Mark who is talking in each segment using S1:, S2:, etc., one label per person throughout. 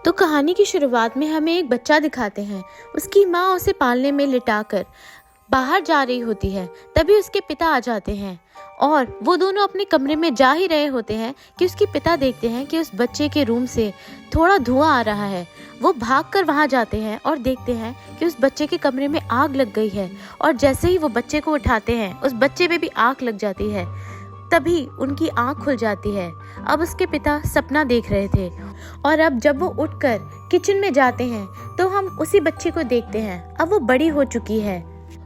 S1: तो कहानी की शुरुआत में हमें एक बच्चा दिखाते हैं। उसकी माँ उसे पालने में लिटाकर बाहर जा रही होती है। तभी उसके पिता आ जाते हैं और वो दोनों अपने कमरे में जा ही रहे होते हैं कि उसके पिता देखते हैं कि उस बच्चे के रूम से थोड़ा धुआं आ रहा है। वो भागकर वहां जाते हैं और देखते हैं कि उस बच्चे के कमरे में आग लग गई है। और जैसे ही वो बच्चे को उठाते हैं उस बच्चे पे भी आग लग जाती है। तभी उनकी आंख खुल जाती है। अब उसके पिता सपना देख रहे थे और अब जब वो उठकर किचन में जाते हैं तो हम उसी बच्चे को देखते हैं। अब वो बड़ी हो चुकी है।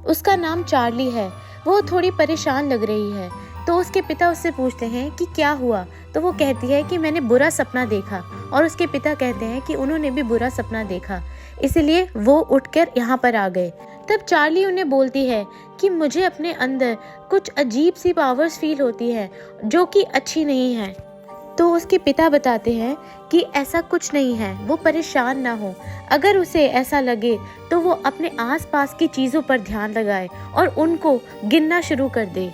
S1: उसका नाम चार्ली है। वो थोड़ी परेशान लग रही है। तो उसके पिता उससे पूछते हैं कि क्या हुआ। तो वो कहती है कि मैंने बुरा सपना देखा। और उसके पिता कहते हैं कि उन्होंने भी बुरा सपना देखा, इसलिए वो उठकर यहाँ पर आ गए। तब चार्ली उन्हें बोलती है कि मुझे अपने अंदर कुछ अजीब सी पावर्स फील होती है जो कि अच्छी नहीं है। तो उसके पिता बताते हैं कि ऐसा कुछ नहीं है, वो परेशान ना हो। अगर उसे ऐसा लगे तो वो अपने आसपास की चीज़ों पर ध्यान लगाए और उनको गिनना शुरू कर दे।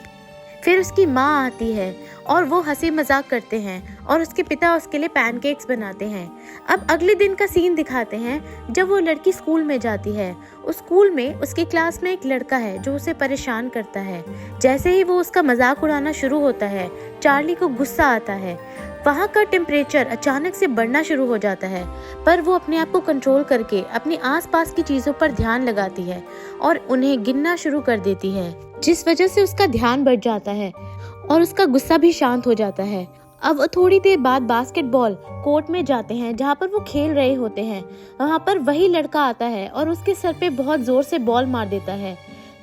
S1: फिर उसकी माँ आती है और वो हंसी मजाक करते हैं और उसके पिता उसके लिए पैनकेक्स बनाते हैं। अब अगले दिन का सीन दिखाते हैं जब वो लड़की स्कूल में जाती है। उस स्कूल में उसकी क्लास में एक लड़का है जो उसे परेशान करता है। जैसे ही वो उसका मजाक उड़ाना शुरू होता है, चार्ली को गुस्सा आता है। वहाँ का टेम्परेचर अचानक से बढ़ना शुरू हो जाता है, पर वो अपने आप को कंट्रोल करके अपनी आसपास की चीज़ों पर ध्यान लगाती है और उन्हें गिनना शुरू कर देती है, जिस वजह से उसका ध्यान बढ़ जाता है और उसका गुस्सा भी शांत हो जाता है। अब थोड़ी देर बाद बास्केटबॉल कोर्ट में जाते हैं जहाँ पर वो खेल रहे होते हैं। वहाँ पर वही लड़का आता है और उसके सर पे बहुत जोर से बॉल मार देता है।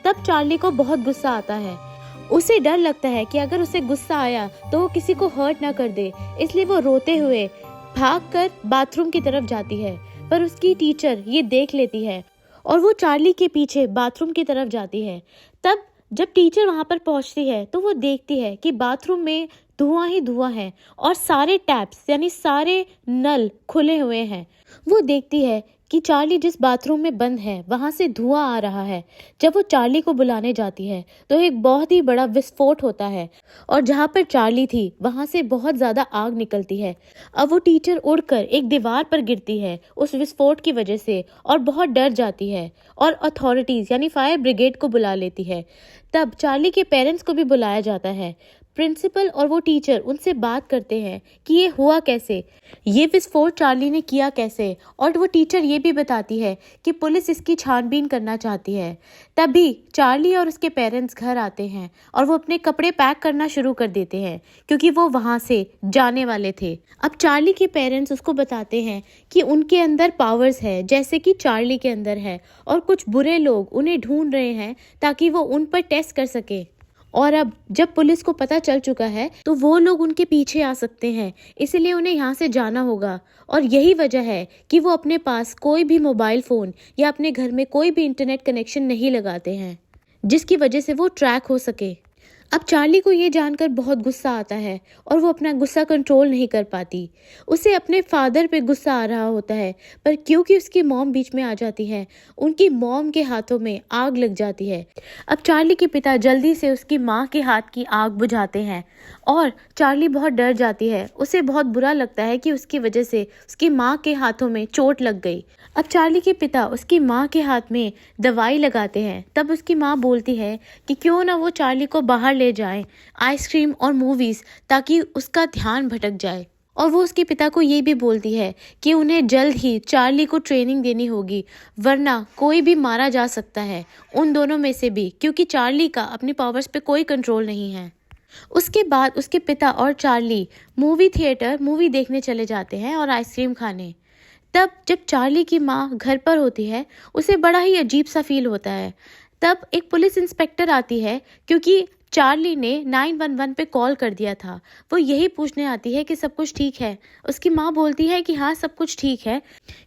S1: तब चार्ली को बहुत गुस्सा आता है। उसे डर लगता है कि अगर उसे गुस्सा आया तो वो किसी को हर्ट ना कर दे, इसलिए वो रोते हुए भागकर बाथरूम की तरफ जाती है। पर उसकी टीचर ये देख लेती है और वो चार्ली के पीछे बाथरूम की तरफ जाती है। तब जब टीचर वहां पर पहुंचती है तो वो देखती है कि बाथरूम में धुआं ही धुआं है और सारे टैप्स यानी सारे नल खुले हुए हैं। वो देखती है कि चार्ली जिस बाथरूम में बंद है वहां से धुआं आ रहा है। जब वो चार्ली को बुलाने जाती है तो एक बहुत ही बड़ा विस्फोट होता है और जहां पर चार्ली थी वहां से बहुत ज्यादा आग निकलती है। अब वो टीचर उड़कर एक दीवार पर गिरती है उस विस्फोट की वजह से और बहुत डर जाती है और अथॉरिटीज यानी फायर ब्रिगेड को बुला लेती है। तब चार्ली के पेरेंट्स को भी बुलाया जाता है। प्रिंसिपल और वो टीचर उनसे बात करते हैं कि ये हुआ कैसे, ये विस्फोट चार्ली ने किया कैसे। और वो टीचर ये भी बताती है कि पुलिस इसकी छानबीन करना चाहती है। तभी चार्ली और उसके पेरेंट्स घर आते हैं और वो अपने कपड़े पैक करना शुरू कर देते हैं क्योंकि वो वहाँ से जाने वाले थे। अब चार्ली के पेरेंट्स उसको बताते हैं कि उनके अंदर पावर्स है जैसे कि चार्ली के अंदर है और कुछ बुरे लोग उन्हें ढूंढ रहे हैं ताकि वो उन पर टेस्ट कर सके। और अब जब पुलिस को पता चल चुका है तो वो लोग उनके पीछे आ सकते हैं, इसलिए उन्हें यहाँ से जाना होगा। और यही वजह है कि वो अपने पास कोई भी मोबाइल फ़ोन या अपने घर में कोई भी इंटरनेट कनेक्शन नहीं लगाते हैं, जिसकी वजह से वो ट्रैक हो सके। अब चार्ली को ये जानकर बहुत गुस्सा आता है और वो अपना गुस्सा कंट्रोल नहीं कर पाती। उसे अपने फादर पे गुस्सा आ रहा होता है, पर क्योंकि उसकी मॉम बीच में आ जाती है उनकी मॉम के हाथों में आग लग जाती है। अब चार्ली के पिता जल्दी से उसकी माँ के हाथ की आग बुझाते हैं और चार्ली बहुत डर जाती है। उसे बहुत बुरा लगता है कि उसकी वजह से उसकी माँ के हाथों में चोट लग गई। अब चार्ली के पिता उसकी माँ के हाथ में दवाई लगाते हैं। तब उसकी माँ बोलती है कि क्यों ना वो चार्ली को बाहर ले जाएं, आइसक्रीम और मूवीज़, ताकि उसका ध्यान भटक जाए। और वो उसके पिता को ये भी बोलती है कि उन्हें जल्द ही चार्ली को ट्रेनिंग देनी होगी, वरना कोई भी मारा जा सकता है, उन दोनों में से भी, क्योंकि चार्ली का अपनी पावर्स पे कोई कंट्रोल नहीं है। उसके बाद उसके पिता और चार्ली मूवी थिएटर मूवी देखने चले जाते हैं और आइसक्रीम खाने। तब जब चार्ली की माँ घर पर होती है उसे बड़ा ही अजीब सा फील होता है। तब एक पुलिस इंस्पेक्टर आती है क्योंकि चार्ली ने 911 पे कॉल कर दिया था। वो यही पूछने आती है कि सब कुछ ठीक है। उसकी माँ बोलती है कि हाँ सब कुछ ठीक है,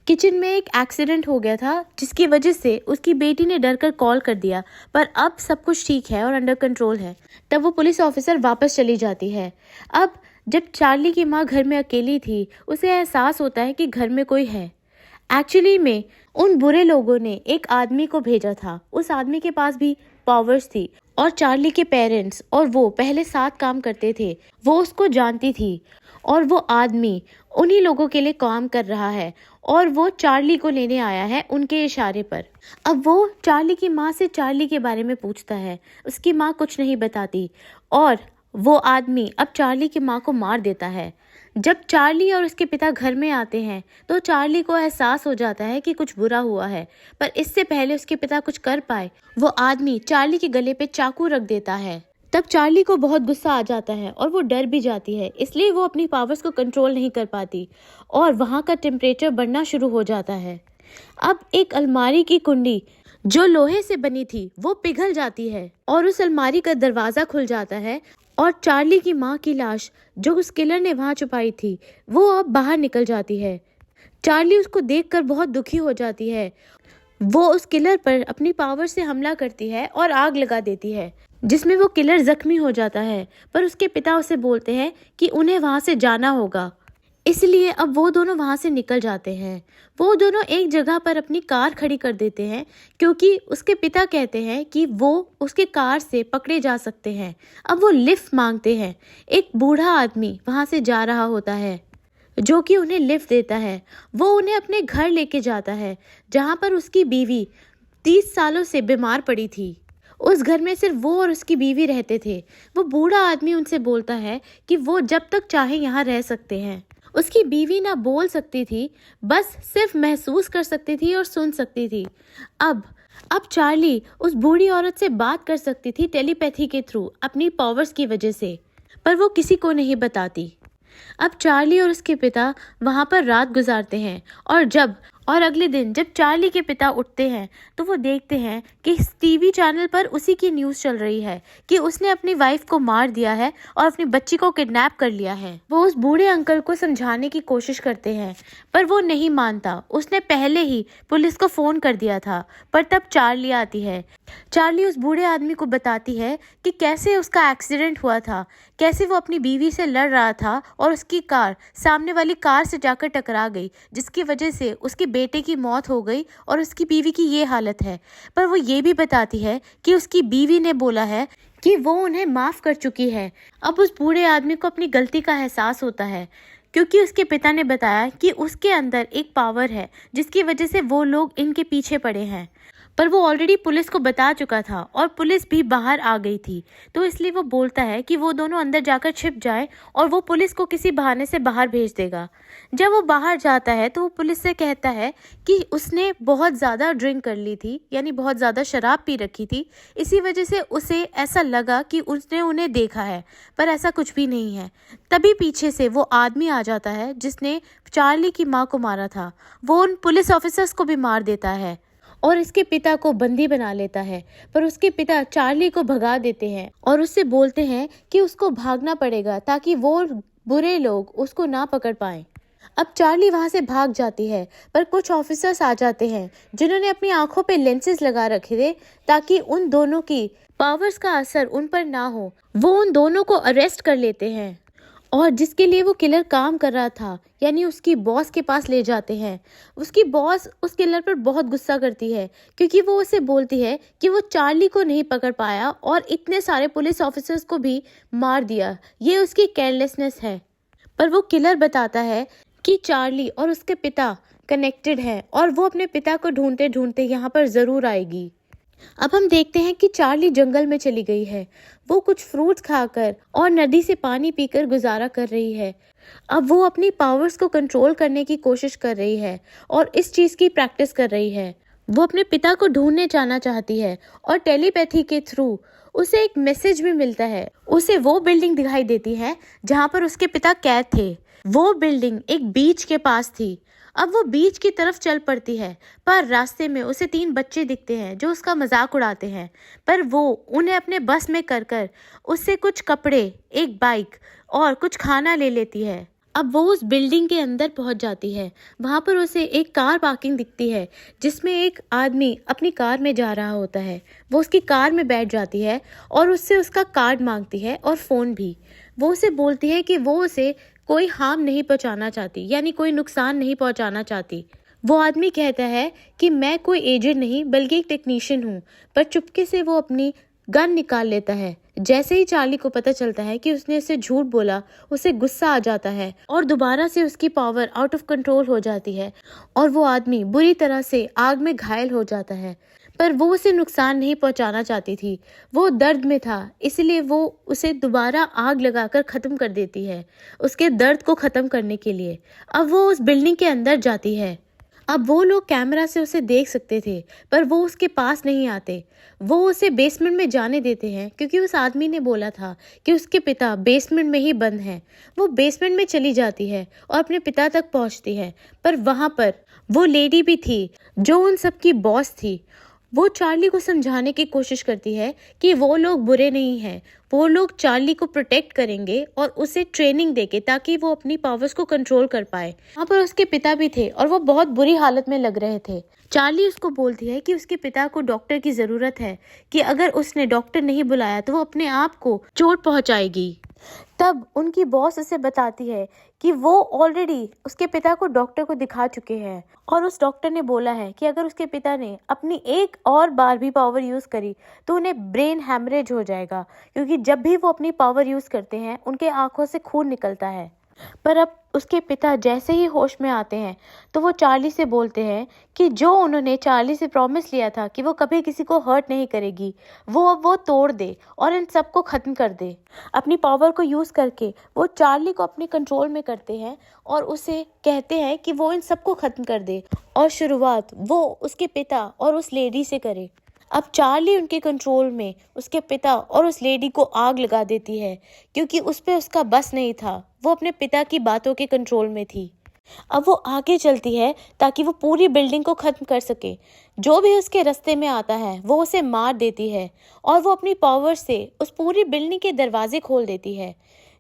S1: किचन में एक एक्सीडेंट हो गया था जिसकी वजह से उसकी बेटी ने डर कर कॉल कर दिया, पर अब सब कुछ ठीक है और अंडर कंट्रोल है। तब वो पुलिस ऑफिसर वापस चली जाती है। अब जब चार्ली की माँ घर में अकेली थी उसे एहसास होता है कि घर में कोई है। एक्चुअली में उन बुरे लोगों ने एक आदमी को भेजा था। उस आदमी के पास भी पावर्स थी और चार्ली के पेरेंट्स और वो पहले साथ काम करते थे, वो उसको जानती थी और वो आदमी उन्हीं लोगों के लिए काम कर रहा है और वो चार्ली को लेने आया है उनके इशारे पर। अब वो चार्ली की माँ से चार्ली के बारे में पूछता है, उसकी माँ कुछ नहीं बताती और वो आदमी अब चार्ली की माँ को मार देता है। जब चार्ली और उसके पिता घर में आते हैं तो चार्ली को एहसास हो जाता है कि कुछ बुरा हुआ है, पर इससे पहले उसके पिता कुछ कर पाए वो आदमी चार्ली के गले पे चाकू रख देता है। तब चार्ली को बहुत गुस्सा आ जाता है और वो डर भी जाती है, इसलिए वो अपनी पावर्स को कंट्रोल नहीं कर पाती और वहाँ का टेम्परेचर बढ़ना शुरू हो जाता है। अब एक अलमारी की कुंडी जो लोहे से बनी थी वो पिघल जाती है और उस अलमारी का दरवाज़ा खुल जाता है और चार्ली की माँ की लाश जो उस किलर ने वहाँ छुपाई थी वो अब बाहर निकल जाती है। चार्ली उसको देखकर बहुत दुखी हो जाती है। वो उस किलर पर अपनी पावर से हमला करती है और आग लगा देती है, जिसमें वो किलर जख्मी हो जाता है, पर उसके पिता उसे बोलते हैं कि उन्हें वहाँ से जाना होगा। इसलिए अब वो दोनों वहाँ से निकल जाते हैं। वो दोनों एक जगह पर अपनी कार खड़ी कर देते हैं क्योंकि उसके पिता कहते हैं कि वो उसके कार से पकड़े जा सकते हैं। अब वो लिफ्ट मांगते हैं। एक बूढ़ा आदमी वहाँ से जा रहा होता है जो कि उन्हें लिफ्ट देता है। वो उन्हें अपने घर लेके जाता है जहाँ पर उसकी बीवी 30 सालों से बीमार पड़ी थी। उस घर में सिर्फ वो और उसकी बीवी रहते थे। वो बूढ़ा आदमी उनसे बोलता है कि वो जब तक चाहे यहाँ रह सकते हैं। उसकी बीवी ना बोल सकती थी, बस सिर्फ महसूस कर सकती थी और सुन सकती थी। अब चार्ली उस बूढ़ी औरत से बात कर सकती थी टेलीपैथी के थ्रू अपनी पावर्स की वजह से, पर वो किसी को नहीं बताती। अब चार्ली और उसके पिता वहाँ पर रात गुजारते हैं और अगले दिन जब चार्ली के पिता उठते हैं तो वो देखते हैं कि टीवी चैनल पर उसी की न्यूज़ चल रही है कि उसने अपनी वाइफ को मार दिया है और अपनी बच्ची को किडनैप कर लिया है। वो उस बूढ़े अंकल को समझाने की कोशिश करते हैं पर वो नहीं मानता। उसने पहले ही पुलिस को फ़ोन कर दिया था, पर तब चार्ली आती है। चार्ली उस बूढ़े आदमी को बताती है कि कैसे उसका एक्सीडेंट हुआ था, कैसे वो अपनी बीवी से लड़ रहा था और उसकी कार सामने वाली कार से जाकर टकरा गई, जिसकी वजह से उसके बेटे की मौत हो गई और उसकी बीवी की ये हालत है। पर वो ये भी बताती है कि उसकी बीवी ने बोला है कि वो उन्हें माफ़ कर चुकी है। अब उस बूढ़े आदमी को अपनी गलती का एहसास होता है क्योंकि उसके पिता ने बताया कि उसके अंदर एक पावर है जिसकी वजह से वो लोग इनके पीछे पड़े हैं, पर वो ऑलरेडी पुलिस को बता चुका था और पुलिस भी बाहर आ गई थी। तो इसलिए वो बोलता है कि वो दोनों अंदर जाकर छिप जाए और वो पुलिस को किसी बहाने से बाहर भेज देगा। जब वो बाहर जाता है तो वो पुलिस से कहता है कि उसने बहुत ज़्यादा ड्रिंक कर ली थी, यानी बहुत ज़्यादा शराब पी रखी थी, इसी वजह से उसे ऐसा लगा कि उसने उन्हें देखा है, पर ऐसा कुछ भी नहीं है। तभी पीछे से वो आदमी आ जाता है जिसने चार्ली की माँ को मारा था। वो उन पुलिस ऑफिसर्स को भी मार देता है और इसके पिता को बंदी बना लेता है, पर उसके पिता चार्ली को भगा देते हैं और उससे बोलते हैं कि उसको भागना पड़ेगा ताकि वो बुरे लोग उसको ना पकड़ पाएं। अब चार्ली वहां से भाग जाती है, पर कुछ ऑफिसर्स आ जाते हैं जिन्होंने अपनी आंखों पे लेंसेज लगा रखे थे ताकि उन दोनों की पावर्स का असर उन पर ना हो। वो उन दोनों को अरेस्ट कर लेते हैं और जिसके लिए वो किलर काम कर रहा था, यानी उसकी बॉस के पास ले जाते हैं। उसकी बॉस उस किलर पर बहुत गुस्सा करती है क्योंकि वो उसे बोलती है कि वो चार्ली को नहीं पकड़ पाया और इतने सारे पुलिस ऑफिसर्स को भी मार दिया, ये उसकी केयरलेसनेस है। पर वो किलर बताता है कि चार्ली और उसके पिता कनेक्टेड हैं और वो अपने पिता को ढूंढते ढूंढते यहाँ पर ज़रूर आएगी। अब हम देखते हैं कि चार्ली जंगल में चली गई है। वो कुछ फ्रूट्स खाकर और नदी से पानी पीकर गुजारा कर रही है। अब वो अपनी पावर्स को कंट्रोल करने की कोशिश कर रही है और इस चीज़ की प्रैक्टिस कर रही है। वो अपने पिता को ढूंढने जाना चाहती है और टेलीपैथी के थ्रू उसे एक मैसेज भी मिलता है। उसे वो बिल्डिंग दिखाई देती है जहाँ पर उसके पिता कैद थे। वो बिल्डिंग एक बीच के पास थी। अब वो बीच की तरफ चल पड़ती है, पर रास्ते में उसे 3 बच्चे दिखते हैं जो उसका मजाक उड़ाते हैं, पर वो उन्हें अपने बस में कर उससे कुछ कपड़े, एक बाइक और कुछ खाना ले लेती है। अब वो उस बिल्डिंग के अंदर पहुंच जाती है। वहाँ पर उसे एक कार पार्किंग दिखती है जिसमें एक आदमी अपनी कार में जा रहा होता है। वो उसकी कार में बैठ जाती है और उससे उसका कार्ड मांगती है और फ़ोन भी। वो उसे बोलती है कि वो उसे कोई हार्म नहीं पहुंचाना चाहती, यानी कोई नुकसान नहीं पहुंचाना चाहती। वो आदमी कहता है कि मैं कोई एजेंट नहीं बल्कि एक टेक्नीशियन हूँ, पर चुपके से वो अपनी गन निकाल लेता है। जैसे ही चार्ली को पता चलता है कि उसने उसे झूठ बोला, उसे गुस्सा आ जाता है और दोबारा से उसकी पावर आउट ऑफ कंट्रोल हो जाती है और वो आदमी बुरी तरह से आग में घायल हो जाता है। पर वो उसे नुकसान नहीं पहुंचाना चाहती थी, वो दर्द में था, इसलिए वो उसे दोबारा आग लगाकर ख़त्म कर देती है, उसके दर्द को ख़त्म करने के लिए। अब वो उस बिल्डिंग के अंदर जाती है। अब वो लोग कैमरा से उसे देख सकते थे, पर वो उसके पास नहीं आते। वो उसे बेसमेंट में जाने देते हैं क्योंकि उस आदमी ने बोला था कि उसके पिता बेसमेंट में ही बंद हैं। वो बेसमेंट में चली जाती है और अपने पिता तक पहुंचती है, पर वहां पर वो लेडी भी थी जो उन सब की बॉस थी। वो चार्ली को समझाने की कोशिश करती है कि वो लोग बुरे नहीं हैं, वो लोग चार्ली को प्रोटेक्ट करेंगे और उसे ट्रेनिंग देके ताकि वो अपनी पावर्स को कंट्रोल कर पाए। वहाँ पर उसके पिता भी थे और वो बहुत बुरी हालत में लग रहे थे। चार्ली उसको बोलती है कि उसके पिता को डॉक्टर की ज़रूरत है, कि अगर उसने डॉक्टर नहीं बुलाया तो वो अपने आप को चोट पहुँचाएगी। तब उनकी बॉस उसे बताती है कि वो ऑलरेडी उसके पिता को डॉक्टर को दिखा चुके हैं और उस डॉक्टर ने बोला है कि अगर उसके पिता ने अपनी एक और बार भी पावर यूज़ करी तो उन्हें ब्रेन हैमरेज हो जाएगा, क्योंकि जब भी वो अपनी पावर यूज़ करते हैं उनके आंखों से खून निकलता है। पर अब उसके पिता जैसे ही होश में आते हैं तो वो चार्ली से बोलते हैं कि जो उन्होंने चार्ली से प्रॉमिस लिया था कि वो कभी किसी को हर्ट नहीं करेगी, वो अब वो तोड़ दे और इन सब को ख़त्म कर दे। अपनी पावर को यूज़ करके वो चार्ली को अपने कंट्रोल में करते हैं और उसे कहते हैं कि वो इन सब को ख़त्म कर दे और शुरुआत वो उसके पिता और उस लेडी से करे। अब चार्ली उनके कंट्रोल में उसके पिता और उस लेडी को आग लगा देती है, क्योंकि उस पे उसका बस नहीं था, वो अपने पिता की बातों के कंट्रोल में थी। अब वो आगे चलती है ताकि वो पूरी बिल्डिंग को ख़त्म कर सके। जो भी उसके रास्ते में आता है वो उसे मार देती है और वो अपनी पावर से उस पूरी बिल्डिंग के दरवाजे खोल देती है।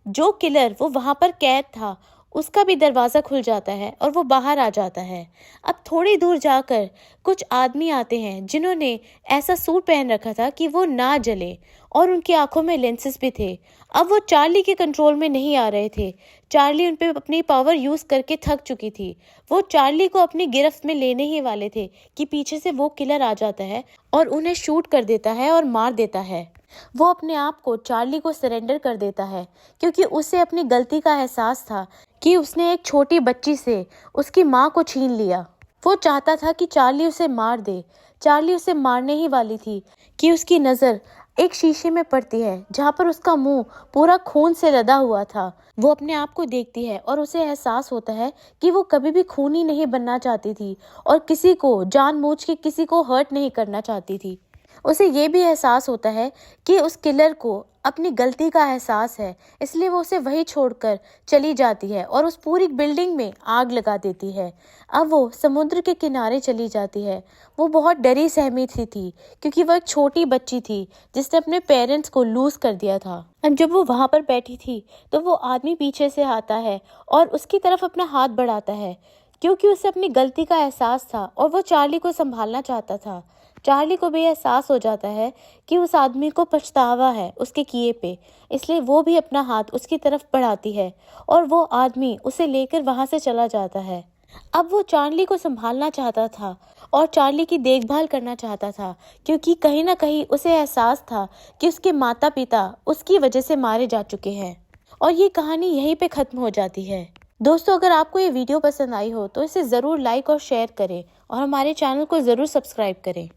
S1: जो किलर वो वहाँ पर कैद था उसका भी दरवाज़ा खुल जाता है और वो बाहर आ जाता है। अब थोड़ी दूर जाकर कुछ आदमी आते हैं जिन्होंने ऐसा सूट पहन रखा था कि वो ना जले और उनकी आंखों में लेंसेज भी थे। अब वो चार्ली के कंट्रोल में नहीं आ रहे थे। चार्ली उन पे अपनी पावर यूज़ करके थक चुकी थी। वो चार्ली को अपनी गिरफ्त में लेने ही वाले थे कि पीछे से वो किलर आ जाता है और उन्हें शूट कर देता है और मार देता है। वो अपने आप को चार्ली को सरेंडर कर देता है क्योंकि उसे अपनी गलती का एहसास था कि उसने एक छोटी बच्ची से उसकी माँ को छीन लिया। वो चाहता था कि चार्ली उसे मार दे। चार्ली उसे मारने ही वाली थी कि उसकी नज़र एक शीशे में पड़ती है जहाँ पर उसका मुंह पूरा खून से लदा हुआ था। वो अपने आप को देखती है और उसे एहसास होता है कि वो कभी भी खूनी नहीं बनना चाहती थी और किसी को जानबूझ के किसी को हर्ट नहीं करना चाहती थी। उसे ये भी एहसास होता है कि उस किलर को अपनी गलती का एहसास है, इसलिए वो उसे वहीं छोड़कर चली जाती है और उस पूरी बिल्डिंग में आग लगा देती है। अब वो समुद्र के किनारे चली जाती है। वो बहुत डरी सहमी थी क्योंकि वो एक छोटी बच्ची थी जिसने अपने पेरेंट्स को लूज़ कर दिया था। अब जब वो वहाँ पर बैठी थी तो वो आदमी पीछे से आता है और उसकी तरफ अपना हाथ बढ़ाता है क्योंकि उसे अपनी गलती का एहसास था और वो चार्ली को संभालना चाहता था। चार्ली को भी एहसास हो जाता है कि उस आदमी को पछतावा है उसके किए पे, इसलिए वो भी अपना हाथ उसकी तरफ बढ़ाती है और वो आदमी उसे लेकर वहाँ से चला जाता है। अब वो चार्ली को संभालना चाहता था और चार्ली की देखभाल करना चाहता था क्योंकि कहीं ना कहीं उसे एहसास था कि उसके माता पिता उसकी वजह से मारे जा चुके हैं। और ये कहानी यहीं पे ख़त्म हो जाती है। दोस्तों, अगर आपको ये वीडियो पसंद आई हो तो इसे ज़रूर लाइक और शेयर करें और हमारे चैनल को ज़रूर सब्सक्राइब करें।